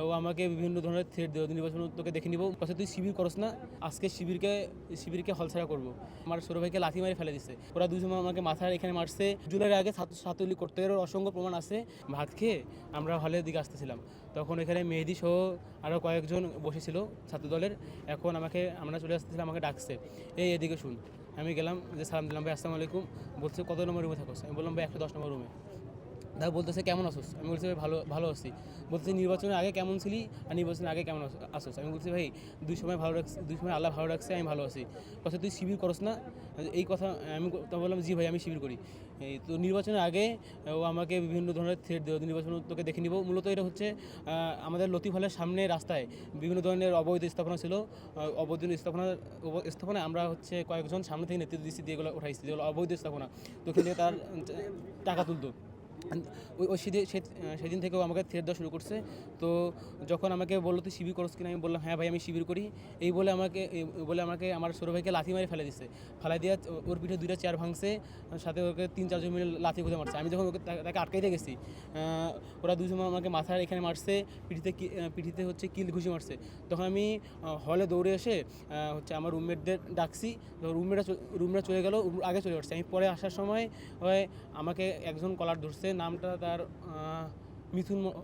ও আমাকে বিভিন্ন ধরনের থ্রেট দেয়, নির্বাচন তোকে দেখে নিব, কথা তুই শিবির করস না, আজকে শিবিরকে হলছাড়া করবো। আমার ছোটো ভাইকে লাথি মারি ফেলে দিচ্ছে, ওরা দুজন আমাকে মাথার এখানে মারছে। জুলাইয়ের আগে ছাত্রলীগ করতে গেলে অসংখ্য প্রমাণ আছে। ভাত খেয়ে আমরা হলের দিকে আসতেছিলাম, তখন এখানে মেহেদি সহ আরও কয়েকজন বসেছিল ছাত্র দলের। এখন আমরা চলে আসতেছিলাম, আমাকে ডাকছে, এদিকে শুন। আমি গেলাম, যে সালাম দিলাম, ভাই আসসালামু আলাইকুম। বলছে কত নম্বর রুমে থাকোস? আমি বললাম ভাই 110 নম্বর রুমে। তারপর বলতেছে কেমন আসোস? আমি বলছি ভাই ভালো আছি। বলতেছে নির্বাচনের আগে কেমন ছিলি আর নির্বাচনের আগে কেমন আসোস? আমি বলছি ভাই দুই সময় আল্লাহ ভালো রাখছে, আমি ভালো আছি। কথা তুই শিবির করস না? এই কথা আমি তো বললাম জি ভাই আমি শিবির করি। তো নির্বাচনের আগে ও আমাকে বিভিন্ন ধরনের থ্রেট দেয়, নির্বাচন তোকে দেখে নিব। মূলত এটা হচ্ছে আমাদের লতিফ হলের সামনে রাস্তায় বিভিন্ন ধরনের অবৈধ স্থাপনা ছিল। অবৈধ স্থাপনা আমরা হচ্ছে কয়েকজন সামনে থেকে নেতৃত্ব দিচ্ছি, দিয়ে এগুলো উঠাইছি, যেগুলো অবৈধ স্থাপনা। তো ওখান থেকে তার টাকা তুলতো। ওই সেদিন থেকেও আমাকে থ্রেট দেওয়া শুরু করছে। তো যখন আমাকে বললো তুই শিবির করস কিনা, আমি বললাম হ্যাঁ ভাই আমি শিবির করি। এই বলে আমাকে আমার ছোটো ভাইকে লাথি মারি ফেলে দিচ্ছে। ফেলাই দিয়ে ওর পিঠে 2টা চেয়ার ভাঙছে, সাথে ওকে 3-4 জন মিলে লাথি খুঁজে মারছে। আমি যখন তাকে আটকাইতে গেছি, ওরা দুজন আমাকে মাথার এখানে মারছে, পিঠিতে হচ্ছে কিল ঘুষি মারছে। তখন আমি হলে দৌড়ে এসে হচ্ছে আমার রুমমেটদের ডাকছি। রুমমেটরা চলে গেল, আগে চলে আসছে। আমি পরে আসার সময় আমাকে একজন কলার ধরছে, নামটা তার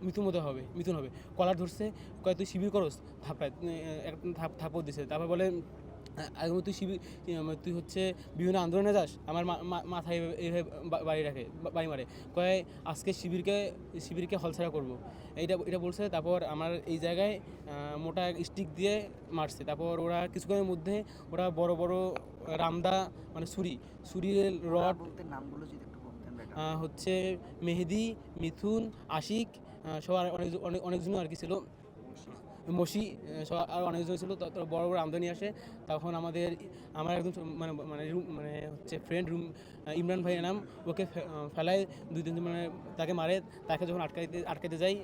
মিথুন হবে। কলার ধরছে, কয় তুই শিবির করস, থাপ্পড় দিছে। তারপর বলে তুই হচ্ছে বিভিন্ন আন্দোলনে যাস, আমার মাথায় এইভাবে বাড়ি মারে, কয় আজকে শিবিরকে হলছাড়া করবো, এটা বলছে। তারপর আমার এই জায়গায় মোটা স্টিক দিয়ে মারছে। তারপর ওরা কিছুক্ষণের মধ্যে ওরা বড় বড় রামদা মানে ছুরির রড, হচ্ছে মেহেদি, মিথুন, আশিক সব অনেকজন আর কি ছিল, মসি সব আর অনেকজন ছিল। বড় বড় আমদানি আসে। তখন আমার একদম মানে হচ্ছে ফ্রেন্ড ইমরান ভাইয়ের নাম, ওকে ফেলায় 2-3 মানে তাকে মারে। তাকে যখন আটকাইতে যাই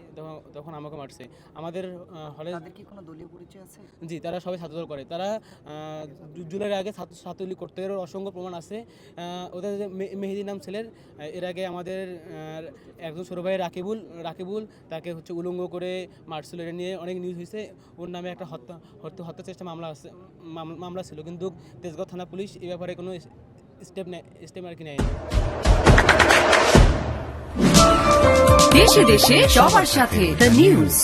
তখন আমাকে মারছে। আমাদের হলে কি কোনো দলীয় পরিচয় আছে? জি, তারা সবাই ছাত্রদল করে। তারা জুলাইয়ের আগে ছাত্রলীগ করতে গেলে অসংখ্য প্রমাণ আছে। ওদের যে মেহেদি নাম ছেলের, এর আগে আমাদের একজন ছোটো ভাই রাকিবুল তাকে হচ্ছে উলঙ্গ করে মারছিল। এটা নিয়ে অনেক নিউজ হয়েছে। ওর নামে একটা হত্যা চেষ্টা মামলা ছিল, কিন্তু তেজগাঁও থানা পুলিশ এ ব্যাপারে কোনো স্টেপ আর কি নেয়নি। দেশে দেশে সবার সাথে দ্য নিউজ।